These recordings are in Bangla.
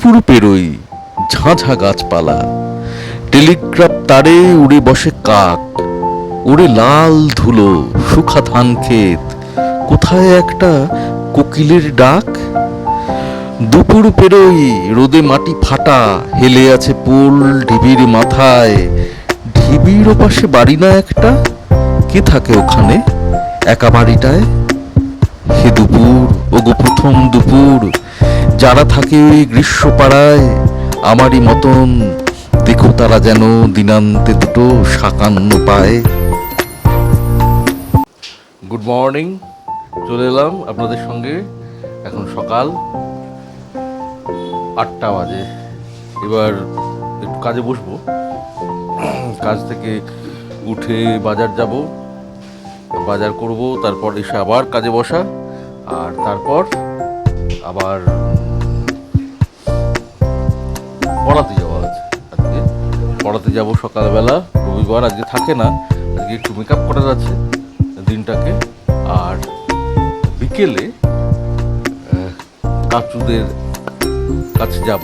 দুপুর পেরোই, ঝাঁঝা গাছপালা, টেলিগ্রাফ তারে উড়ে বসে কাক, ওরে লাল ধুলো, শুখা ধান ক্ষেত, কোথায় একটা কোকিলের ডাক। দুপুর পেরোই, রোদে মাটি ফাটা, হেলে আছে পোল ঢিবির মাথায়, ঢিবির ওপাশে বাড়ি না একটা, কে থাকে ওখানে একা বাড়িটায়? হে দুপুর, ওগো প্রথম দুপুর, যারা থাকে ওই গ্রীষ্মপাড়ায়, আমারই মতন, দেখো তারা যেন দিনান্তে দুটো সাকান্ন পায়। গুড মর্নিং, চলে এলাম আপনাদের সঙ্গে। এখন সকাল 8টা বাজে। এবার একটু কাজে বসবো। কাজ থেকে উঠে বাজার যাব, বাজার করব, তারপর এসে আবার কাজে বসা, আর তারপর আবার পড়াতে যাওয়া আছে। আজকে পড়াতে যাব সকালবেলা, রবিবার আজকে থাকে না, আজকে একটু মেকআপ করার আছে দিনটাকে। আর বিকেলে কাচুদের কাছে যাব।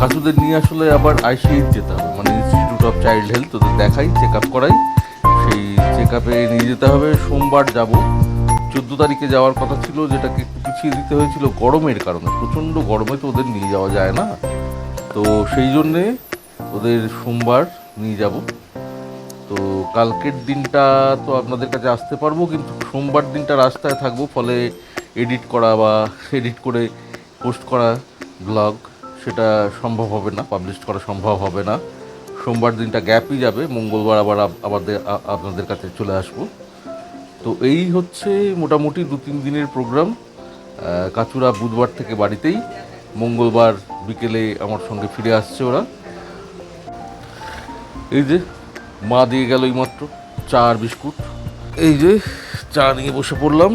কাচুদের নিয়ে আসলে আবার আইসিইউতে যেতে হবে, মানে ইনস্টিটিউট অফ চাইল্ড হেলথ, ওদের দেখাই, চেক আপ করাই। সেই চেক আপে নিয়ে যেতে হবে। সোমবার যাব। 14 তারিখে যাওয়ার কথা ছিল, যেটাকে একটু পিছিয়ে দিতে হয়েছিল গরমের কারণে। প্রচণ্ড গরমে তো ওদের নিয়ে যাওয়া যায় না, তো সেই জন্যে ওদের সোমবার নিয়ে যাব। তো কালকের দিনটা তো আপনাদের কাছে আসতে পারবো, কিন্তু সোমবার দিনটা রাস্তায় থাকবো, ফলে এডিট করা বা এডিট করে পোস্ট করা ব্লগ সেটা সম্ভব হবে না, পাবলিশ করা সম্ভব হবে না। সোমবার দিনটা গ্যাপই যাবে, মঙ্গলবার আবার আপনাদের কাছে চলে আসবো। তো এই হচ্ছে মোটামুটি 2-3 দিনের প্রোগ্রাম। কাচুরা বুধবার থেকে বাড়িতেই, মঙ্গলবার বিকেলে আমার সঙ্গে ফিরে আসছে ওরা। এই যে মা দিয়ে গেল এইমাত্র চা আর বিস্কুট। এই যে চা নিয়ে বসে পড়লাম।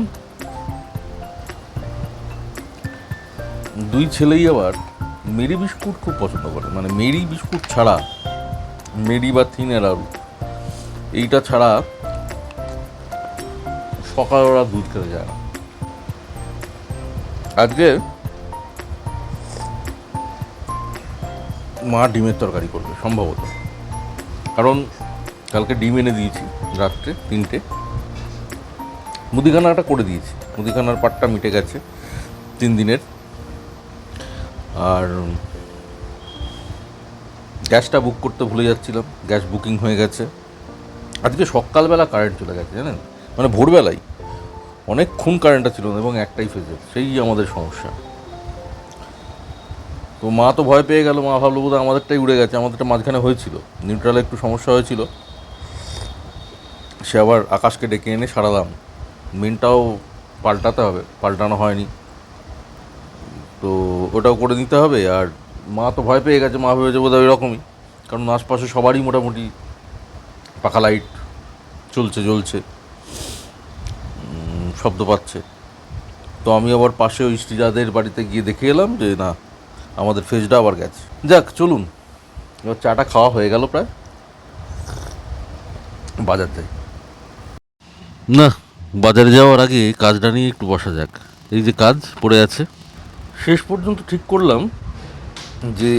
দুই ছেলেই আবার মেরি বিস্কুট খুব পছন্দ করে, মানে মেরি বিস্কুট ছাড়া, মেরি বা থিন অ্যারারো এইটা ছাড়া সকালে ওরা দুধ খেতে যায় না। আজকে মা ডিমের তরকারি করবে সম্ভবত, কারণ কালকে ডিম এনে দিয়েছি রাত্রে 3টে। মুদিখানাটা করে দিয়েছি, মুদিখানার পাটটা মিটে গেছে 3 দিনের। আর গ্যাসটা বুক করতে ভুলে যাচ্ছিলাম, গ্যাস বুকিং হয়ে গেছে। আজকে সকালবেলা কারেন্ট চলে গেছে জানেন, মানে ভোরবেলায় অনেকক্ষণ কারেন্টটা ছিল না, এবং একটাই ফেজে, সেই আমাদের সমস্যা। তো মা তো ভয় পেয়ে গেল, মা ভাবলো বোধহয় আমাদেরটাই উড়ে গেছে। আমাদেরটা মাঝখানে হয়েছিল, নিউট্রালে একটু সমস্যা হয়েছিল, সে আবার আকাশকে ডেকে এনে সারালাম। মেনটাও পাল্টাতে হবে, পাল্টানো হয়নি, তো ওটাও করে নিতে হবে। আর মা তো ভয় পেয়ে গেছে, মা ভেবেছে বোধহয় ওই রকমই, কারণ আশপাশে সবারই মোটামুটি পাখা লাইট জ্বলছে, শব্দ পাচ্ছে। তো আমি আবার পাশে ওই শ্রীজাদের বাড়িতে গিয়ে দেখে এলাম যে না, আমাদের ফেজটা আবার গেছে। যাক চলুন, এবার চাটা খাওয়া হয়ে গেল প্রায়, বাজার যাই। না, বাজারে যাওয়ার আগে কাজটা নিয়ে একটু বসা যাক। এই যে কাজ পড়ে আছে, শেষ পর্যন্ত ঠিক করলাম যে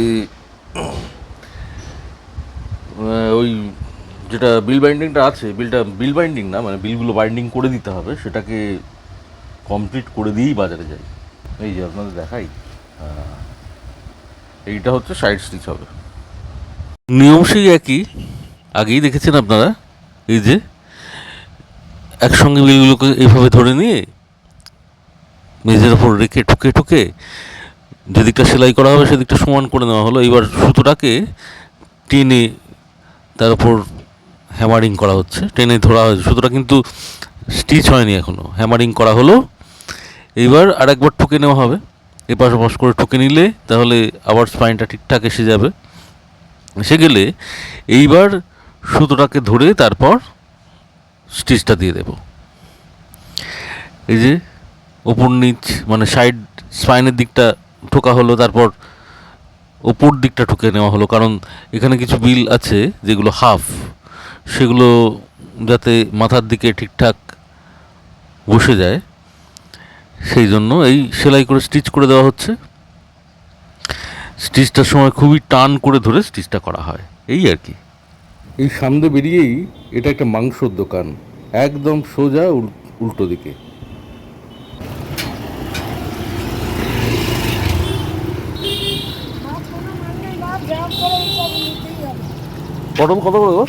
ওই যেটা বিল বাইন্ডিংটা আছে, বিল বাইন্ডিং না, মানে বিলগুলো বাইন্ডিং করে দিতে হবে, সেটাকে কমপ্লিট করে দিয়েই বাজারে যাই। এই যে আপনাদের দেখাই, এইটা হচ্ছে সাইড স্টিচ হবে। নিয়ম সেই একই, আগেই দেখেছেন আপনারা। এই যে একসঙ্গে বিলগুলোকে এইভাবে ধরে নিয়ে মেঝের ওপর রেখে ঠুকে যেদিকটা সেলাই করা হবে সেদিকটা সমান করে নেওয়া হলো। এবার সুতোটাকে টেনে তার উপর হ্যামারিং করা হচ্ছে, টেনে ধরা হয়েছে সুতোটা, কিন্তু স্টিচ হয়নি এখনও, হ্যামারিং করা হলো। এইবার আরেকবার ঠুকে নেওয়া হবে, এপাশ ওপাশ করে ঠুকে নিলে তাহলে আবার স্পাইনটা ঠিকঠাক এসে যাবে। এসে গেলে এইবার সুতোটাকে ধরে তারপর স্টিচটা দিয়ে দেব। এই যে ওপর নিচ, মানে সাইড স্পাইনের দিকটা ঠোকা হলো, তারপর ওপর দিকটা ঠুকে নেওয়া হলো, কারণ এখানে কিছু বিল আছে যেগুলো হাফ, সেগুলো যাতে মাথার দিকে ঠিকঠাক বসে যায়, সেই জন্য এই সেলাই করে স্টিচ করে দেওয়া হচ্ছে। স্টিচটার সময় খুবই টান করে ধরে স্টিচটা করা হয়, এই আর কি। এই সামনে বেরিয়েই এটা একটা মাংসর দোকান, একদম সোজা উল্টো দিকে। পটল কত করে গো?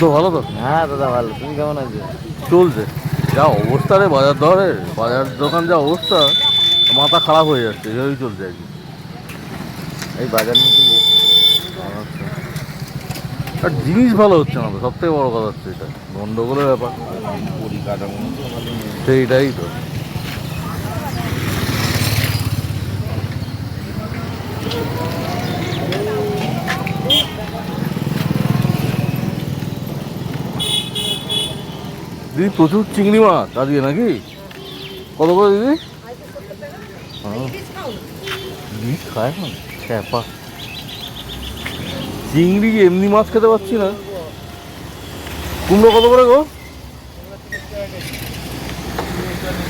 তো ভালো তো? হ্যাঁ দাদা ভালো, তুমি কেমন আছো? চলছে। যা অবস্থা রে বাজার দরের, বাজার দোকান যা অবস্থা, মাথা খারাপ হয়ে যাচ্ছে, এভাবেই চলছে আর কি। এই বাজার নিতে আচ্ছা, আর জিনিস ভালো হচ্ছে না তো, সব থেকে বড় কথা হচ্ছে এটা গন্ডগোলের ব্যাপার। পরিকাঠামো তো ভালো নেই। সেইটাই তো। দিদি প্রচুর চিংড়ি মাছ আজকে নাকি? কত করে দিদি? হ্যাঁ, ইলিশ খায় না, খ্যাপা। চিংড়ি এমনি মাছ খেতে পাচ্ছি না। কুমড়ো কত করে গো?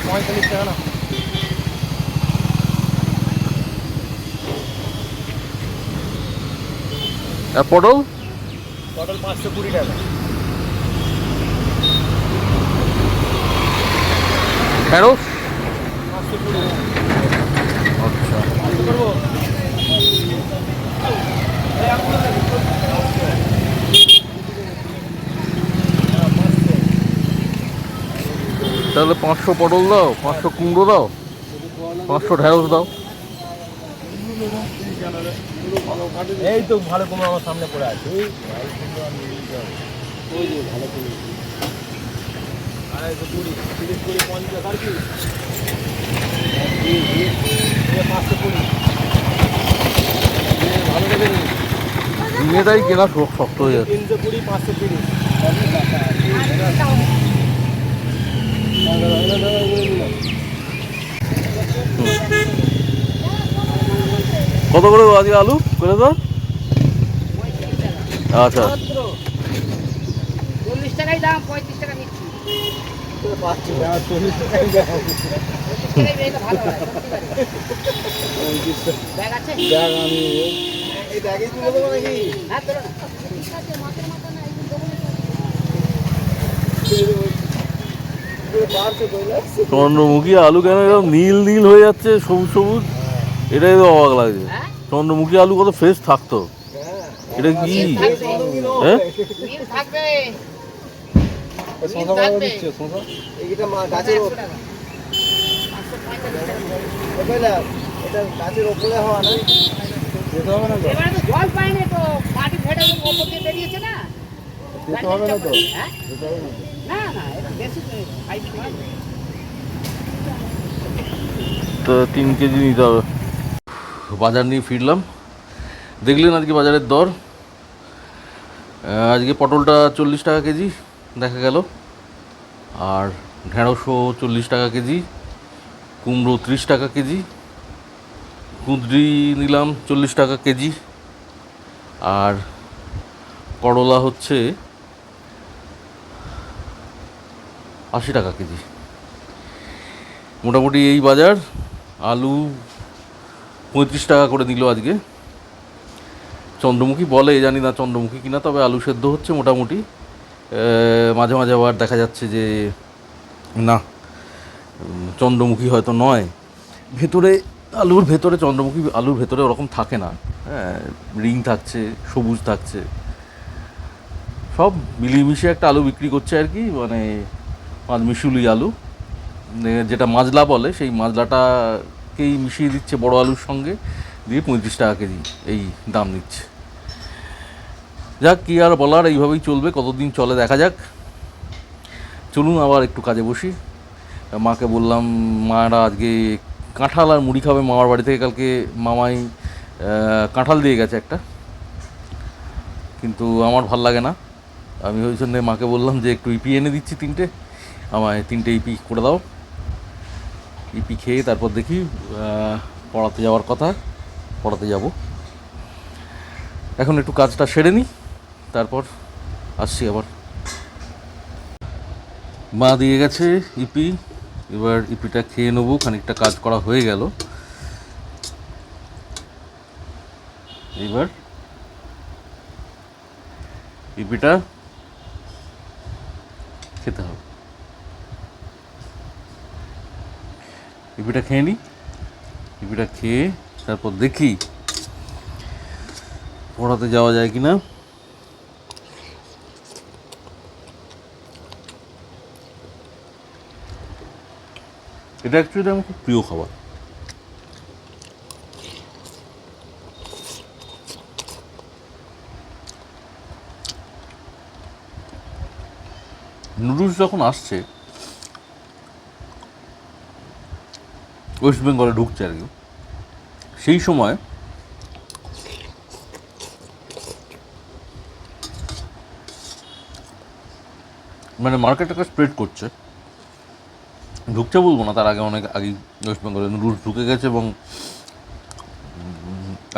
45 টাকা না? আর পটল? পটল 520 টাকা। ঢেঁড়স? 520। আচ্ছা, করবো তাহলে 500 পটল দাও, 500 কুমড়ো দাও, 500 ঢেঁড়স দাও। এই তো ভালো কুমড়ো আমার সামনে পড়ে আছে। ওই যে ভালো কুমড়ো 250, 30, 20, 50 আর কি 520 ভালো দেবে নি। ঝিঙেটাই কেনা শক্ত হয়ে যাচ্ছে। 320, 530। কত করে গো আজকে আলু করে দাও? আচ্ছা, 40 টাকাই দাম, 35 টাকা নিচ্ছি। পাচ্ছি না, 40 টাকাই দাও। এটা ভালো হয়, ব্যাগ আছে? দেখ আমি এই ব্যাগেই তুলে দেবো নাকি? হ্যাঁ, ধরো না। চন্দ্রমুখী আলু কেন এরকম নীল নীল হয়ে যাচ্ছে, সবুজ সবুজ, এটাই তো অবাক লাগছে। হ্যাঁ? চন্দ্রমুখী আলু কত ফ্রেশ থাকতো, এটা কি? হ্যাঁ, নীল থাকবে। শশা কত দিচ্ছে? শশা এইটা গাছের 100 টাকা। 545 টাকা। এটা গাছের ওপরে হওয়া না, যেতে হবে না তো? এবারে তো জল পায়নি তো, মাটি ফেটে ওপর দিয়ে বেরিয়েছে না। যেতে হবে না তো? হ্যাঁ? যেতে হবে না তো? না, না, এটা বেশি হাইব্রিড মাল। তো 3 কেজি নিতে হবে। বাজার নিয়ে ফিরলাম, দেখলেন আজকে বাজারের দর। আজকে পটলটা 40 টাকা কেজি দেখা গেল, আর ঢেঁড়শও 40 টাকা কেজি, কুমড়ো 30 টাকা কেজি, কুঁদরি নিলাম 40 টাকা কেজি, আর করলা হচ্ছে 80 টাকা কেজি। মোটামুটি এই বাজার। আলু 35 টাকা করে নিল আজকে। চন্দ্রমুখী বলে, জানি না চন্দ্রমুখী কিনা, তবে আলু সেদ্ধ হচ্ছে মোটামুটি। মাঝে মাঝে আবার দেখা যাচ্ছে যে না, চন্দ্রমুখী হয়তো নয়, ভেতরে আলুর ভেতরে চন্দ্রমুখী আলুর ভেতরে ওরকম থাকে না। হ্যাঁ, রিং থাকছে, সবুজ থাকছে, সব মিলিয়ে মিশিয়ে একটা আলু বিক্রি করছে আর কি, মানে মিশুলি আলু, যেটা মাজলা বলে, সেই মাজলাটাকেই মিশিয়ে দিচ্ছে বড় আলুর সঙ্গে, দিয়ে 35 টাকা কেজি এই দাম নিচ্ছে। যাক, কী আর বলার, এইভাবেই চলবে, কতদিন চলে দেখা যাক। চলুন আবার একটু কাজে বসি। মাকে বললাম, মারা আজকে কাঁঠাল আর মুড়ি খাবে, মামার বাড়ি থেকে কালকে মামাই কাঁঠাল দিয়ে গেছে একটা, কিন্তু আমার ভাল লাগে না। আমি ওই জন্যে মাকে বললাম যে একটু ইপি এনে দিচ্ছি 3টে, আমায় 3টে ইপি করে দাও। ইপি খেয়ে তারপর দেখি পড়াতে যাওয়ার কথা, পড়াতে যাব। এখন একটু কাজটা সেরে নিই, তারপর আসছি আবার। মা দিয়ে গেছে ইপি, এবার ইপিটা খেয়ে নেবো। খানিকটা কাজ করা হয়ে গেল, এবার ইপিটা খেতে হবে। ইপিটা খেয়ে নিই, ইপিটা খেয়ে তারপর দেখি পড়াতে যাওয়া যায় কি না। এটা অ্যাকচুয়ালি আমার খুব প্রিয় খাবার। নুডলস যখন আসছে ওয়েস্ট বেঙ্গলে ঢুকছে আর কি, সেই সময় মানে মার্কেটটাকে স্প্রেড করছে, ঢুকছে বলবো না, তার আগে অনেক আগেই ওয়েস্ট বেঙ্গলে নুডলস ঢুকে গেছে এবং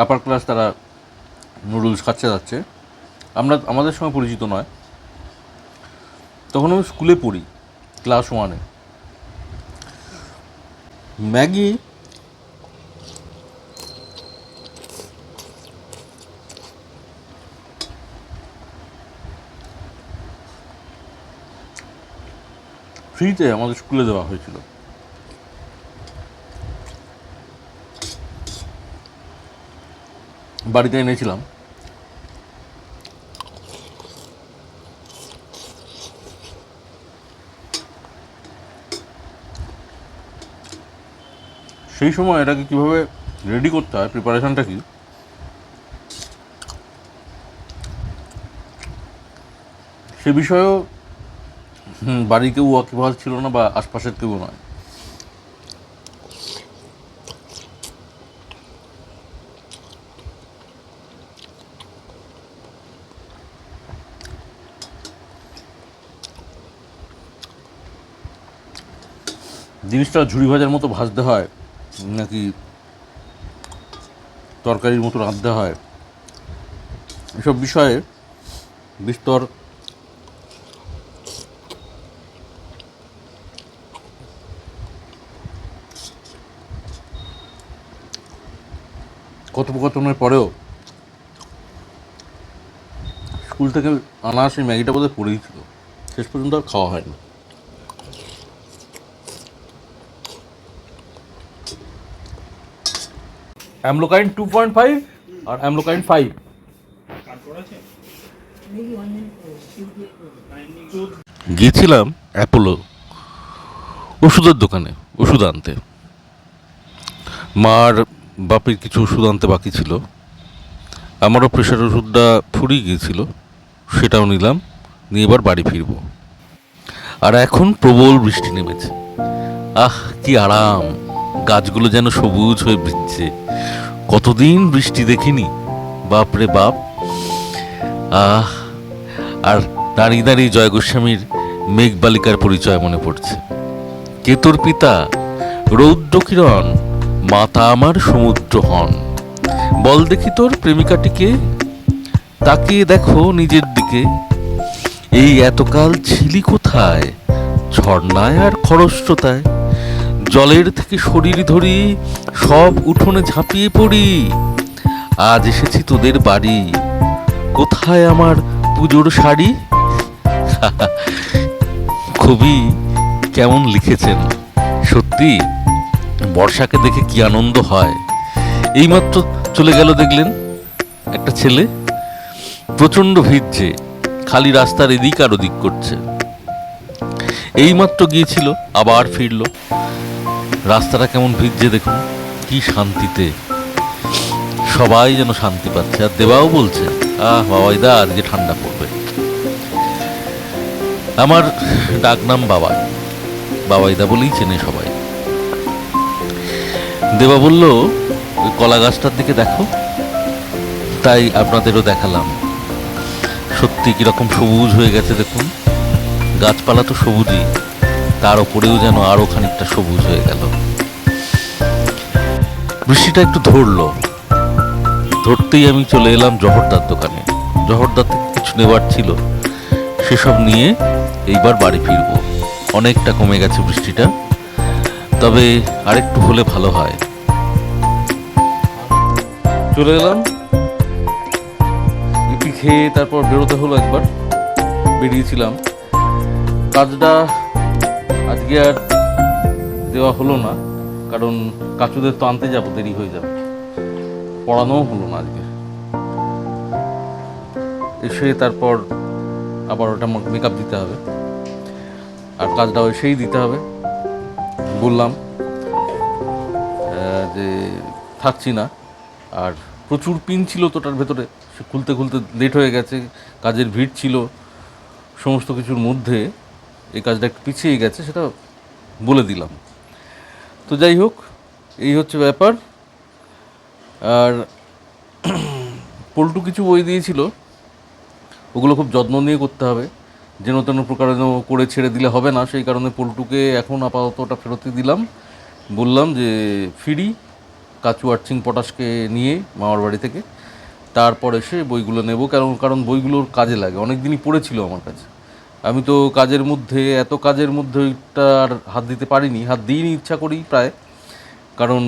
আপার ক্লাস তারা নুডলস খাচ্ছে যাচ্ছে। আমাদের সঙ্গে পরিচিত নয়। তখন আমি স্কুলে পড়ি, ক্লাস 1-এ। ম্যাগি ফ্রিতে আমাদের স্কুলে দেওয়া হয়েছিল। বাড়িতে এনেছিলাম। সেই সময় এটাকে কীভাবে রেডি করতে হয়, প্রিপারেশনটা কি, সে বিষয়েও বাড়ি কেউ ওয়াকিবহাল ছিল না বা আশপাশের কেউ নয়। জিনিসটা ঝুড়ি ভাজার মতো ভাজতে হয় নাকি তরকারির মতো রাঁধতে হয়, এসব বিষয়ে বিস্তর কথোপকথনের পরেও স্কুল থেকে আনা সেই ম্যাগিটা বোধহয় পড়েই ছিল, শেষ পর্যন্ত আর খাওয়া হয়নি। অ্যামলোকাইন 2.5 আর অ্যামলোকাইন 5। গিয়েছিলাম অ্যাপোলো ওষুধের দোকানে ওষুধ আনতে। মার বাপের কিছু ওষুধ আনতে বাকি ছিল, আমারও প্রেশার ওষুধটা ফুরিয়ে গিয়েছিল, সেটাও নিলাম, নিয়ে এবার বাড়ি ফিরব। আর এখন প্রবল বৃষ্টি নেমেছে। আহ কি আরাম, গাছগুলো যেন সবুজ হয়ে ভিজছে। কতদিন বৃষ্টি দেখিনি, বাপরে বাপ। আর দাঁড়িয়ে দাঁড়িয়ে জয় গোস্বামীর মেঘবালিকার পরিচয় মনে পড়ছে। কে তোর পিতা? রৌদ্র কিরণ, মাতা আমার সমুদ্র হন। বল দেখি তোর প্রেমিকাটিকে, তাকিয়ে দেখো নিজের দিকে। এই এতকাল ছিলি কোথায়? ঝর্ণায় আর খরস্রোতায়। জলের থেকে শরীর ধরি, সব উঠোনে ঝাঁপিয়ে পড়ি। আজ এসেছি তোদের বাড়ি, কোথায় আমার পুজোর শাড়ি? কবি কেমন লিখেছেন। সত্যি বর্ষাকে দেখে কি আনন্দ হয়। এইমাত্র চলে গেল, দেখলেন একটা ছেলে প্রচণ্ড ভিজছে, খালি রাস্তার এদিক আর ওদিক করছে। এইমাত্র গিয়েছিল, আবার ফিরল। রাস্তাটা কেমন ভিজছে দেখুন, কি শান্তিতে। সবাই যেন শান্তি পাচ্ছে। আর দেবাও বলছে, বাবাইদা আজকে ঠান্ডা পড়বে। আমার ডাকনাম বাবাই, বাবাইদা বলেই চেনে সবাই। দেবা বলল ওই কলা গাছটার দিকে দেখো, তাই আপনাদেরও দেখালাম। সত্যি কীরকম সবুজ হয়ে গেছে দেখুন, গাছপালা তো সবুজই, তার ওপরেও যেন আরও খানিকটা সবুজ হয়ে গেল। বৃষ্টিটা একটু ধরলো, ধরতেই আমি চলে এলাম জহরদার দোকানে। জহরদার থেকে কিছু নেবার ছিল, সেসব নিয়ে এইবার বাড়ি ফিরবো। অনেকটা কমে গেছে বৃষ্টিটা, তবে আরেকটু হলে ভালো হয়। চলে এলাম, ইপি খেয়ে তারপর বেরোতে হলো। একবার বেরিয়েছিলাম, কাজটা আজকে আর দেওয়া হলো না, কারণ কাচুদের তো আনতে যাবো, দেরি হয়ে যাবে। পড়ানোও হলো না আজকে। এসে তারপর আবার ওটা মেকআপ দিতে হবে, আর কাজটাও এসেই দিতে হবে। বললাম যে থাকছি না, আর প্রচুর পিন ছিল তোটার ভেতরে, সে খুলতে খুলতে লেট হয়ে গেছে, কাজের ভিড় ছিল, সমস্ত কিছুর মধ্যে এই কাজটা একটু পিছিয়ে গেছে, সেটা বলে দিলাম। তো যাই হোক, এই হচ্ছে ব্যাপার। আর পল্টু কিছু বই দিয়েছিল, ওগুলো খুব যত্ন নিয়ে করতে হবে, যেন তেন প্রকারে করে ছেড়ে দিলে হবে না। সেই কারণে পল্টুকে এখন আপাতত ওটা ফেরতই দিলাম। বললাম যে ফিরি কাচু আর্চিং পটাশকে নিয়ে মামার বাড়ি থেকে, তারপর এসে বইগুলো নেব, কারণ বইগুলোর কাজে লাগে। অনেক দিনই পড়েছিল আমার কাছে, আমি তো কাজের মধ্যে, এত কাজের মধ্যে ওইটা আর হাত দিতে পারিনি, হাত দিইনি ইচ্ছা করি প্রায়, কারণ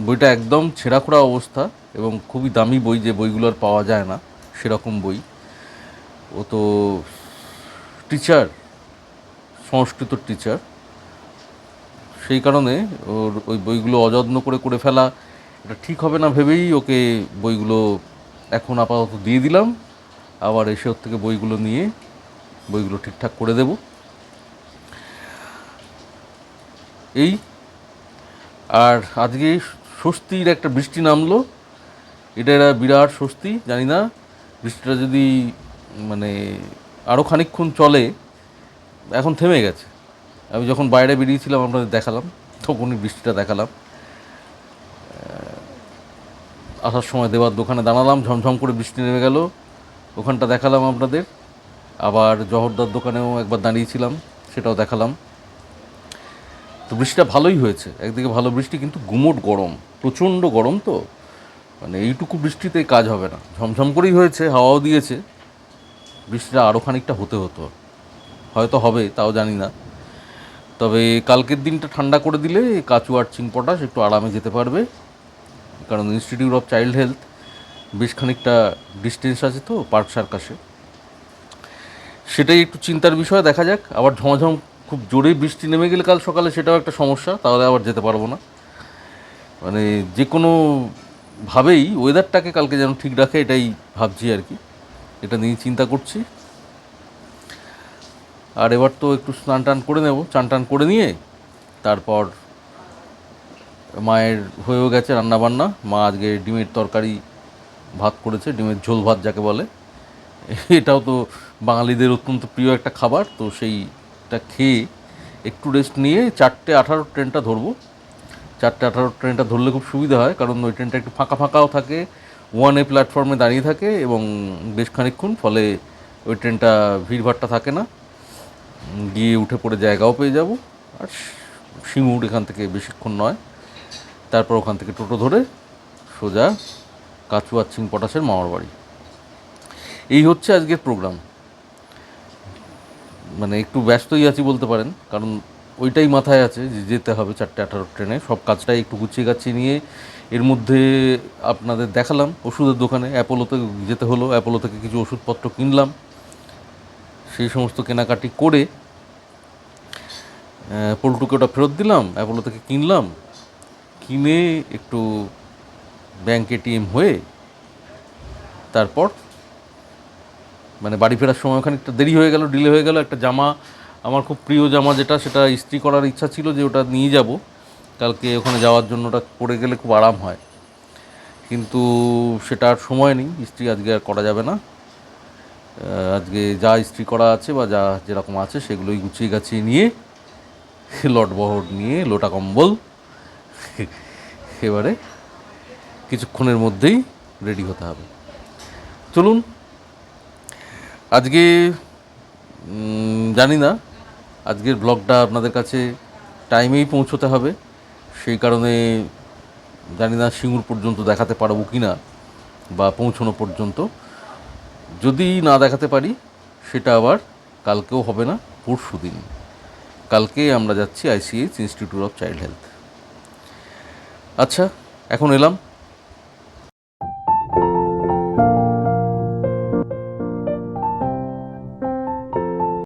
বইটা একদম ছেঁড়াখোড়া অবস্থা এবং খুবই দামি বই, যে বইগুলো আর পাওয়া যায় না সেরকম বই। ও তো টিচার, সংস্কৃত টিচার, সেই কারণে ওর ওই বইগুলো অযত্ন করে ফেলা এটা ঠিক হবে না ভেবেই ওকে বইগুলো এখন আপাতত দিয়ে দিলাম। আবার এসে ওর থেকে বইগুলো নিয়ে বইগুলো ঠিকঠাক করে দেব। এই আর আজকে স্বস্তির একটা বৃষ্টি নামলো, এটা বিরাট স্বস্তি। জানি না বৃষ্টিটা যদি মানে আরও খানিকক্ষণ চলে। এখন থেমে গেছে, আমি যখন বাইরে বেরিয়েছিলাম আপনাদের দেখালাম, তখনই বৃষ্টিটা দেখালাম। আসার সময় দেবার দোকানে দাঁড়ালাম, ঝমঝম করে বৃষ্টি নেমে গেল, ওখানটা দেখালাম আপনাদের। আবার জহরদার দোকানেও একবার দাঁড়িয়েছিলাম, সেটাও দেখালাম। তো বৃষ্টিটা ভালোই হয়েছে, একদিকে ভালো বৃষ্টি, কিন্তু গুমোট গরম, প্রচণ্ড গরম। তো মানে এইটুকু বৃষ্টিতে কাজ হবে না। ঝমঝম করেই হয়েছে, হাওয়াও দিয়েছে, বৃষ্টিটা আরও খানিকটা হতে হতো, হয়তো হবে, তাও জানি না। তবে কালকের দিনটা ঠান্ডা করে দিলে কাচু আর্চিং পটাশ একটু আরামে যেতে পারবে, কারণ ইনস্টিটিউট অফ চাইল্ড হেলথ বেশ খানিকটা ডিস্টেন্স আছে তো পার্ক সার্কাসে, সেটাই একটু চিন্তার বিষয়। দেখা যাক, আবার ঝমঝম খুব জোরে বৃষ্টি নেমে গেলে কাল সকালে সেটাও একটা সমস্যা, তাহলে আবার যেতে পারবো না। মানে যে কোনোভাবেই ওয়েদারটাকে কালকে যেন ঠিক রাখে, এটাই ভাবছি আর কি, এটা নিয়ে চিন্তা করছি। আর এবার তো একটু স্নান টান করে নেব, চান টান করে নিয়ে তারপর মায়ের হয়েও গেছে রান্নাবান্না। মা আজকে ডিমের তরকারি ভাত করেছে, ডিমের ঝোল ভাত যাকে বলে। এটাও তো বাঙালিদের অত্যন্ত প্রিয় একটা খাবার। তো সেইটা খেয়ে একটু রেস্ট নিয়ে 4:18 ট্রেনটা ধরবো। 4:18 ট্রেনটা ধরলে খুব সুবিধা হয়, কারণ ওই ট্রেনটা একটু ফাঁকা ফাঁকাও থাকে, 1A প্ল্যাটফর্মে দাঁড়িয়ে থাকে এবং বেশ খানিকক্ষণ, ফলে ওই ট্রেনটা ভিড়ভাড়টা থাকে না, গিয়ে উঠে পড়ে জায়গাও পেয়ে যাব। আর সিঙ্গুর এখান থেকে বেশিক্ষণ নয়, তারপর ওখান থেকে টোটো ধরে সোজা কাচু আর্চিং পটাশের মামার বাড়ি। এই হচ্ছে আজকের প্রোগ্রাম। মানে একটু ব্যস্তই আছি বলতে পারেন, কারণ ওইটাই মাথায় আছে যে যেতে হবে 4:18 ট্রেনে। সব কাজটাই একটু গুছিয়ে গাছিয়ে নিয়ে, এর মধ্যে আপনাদের দেখালাম ওষুধের দোকানে, অ্যাপোলোতে যেতে হলো, অ্যাপোলো থেকে কিছু ওষুধপত্র কিনলাম। সেই সমস্ত কেনাকাটি করে পল্টুকে ওটা ফেরত দিলাম, অ্যাপোলো থেকে কিনলাম, কিনে একটু ব্যাংক এটিএম হয়ে তারপর মানে বাড়ি ফেরার সময় খানিকটা দেরি হয়ে গেল, ডিলে হয়ে গেল। একটা জামা, আমার খুব প্রিয় জামা যেটা, সেটা ইস্ত্রি করার ইচ্ছা ছিল, যে ওটা নিয়ে যাব কালকে ওখানে যাওয়ার জন্য, ওটা পরে গেলে খুব আরাম হয়, কিন্তু সেটা আর সময় নেই, ইস্ত্রি আজকে আর করা যাবে না। আজকে যা ইস্ত্রি করা আছে বা যা যেরকম আছে সেগুলোই গুছিয়ে গাছিয়ে নিয়ে, লটবহর নিয়ে, লোটা কম্বল, এবারে কিছুক্ষণের মধ্যেই রেডি হতে হবে। চলুন আজকে জানি না আজকের ব্লগটা আপনাদের কাছে টাইমেই পৌঁছতে হবে, সেই কারণে জানি না সিঙ্গুর পর্যন্ত দেখাতে পারবো কি না বা পৌঁছানো পর্যন্ত। যদি না দেখাতে পারি সেটা আবার কালকেও হবে না, পরশু দিন। কালকে আমরা যাচ্ছি ICH institute of child health. আচ্ছা, এখন এলাম।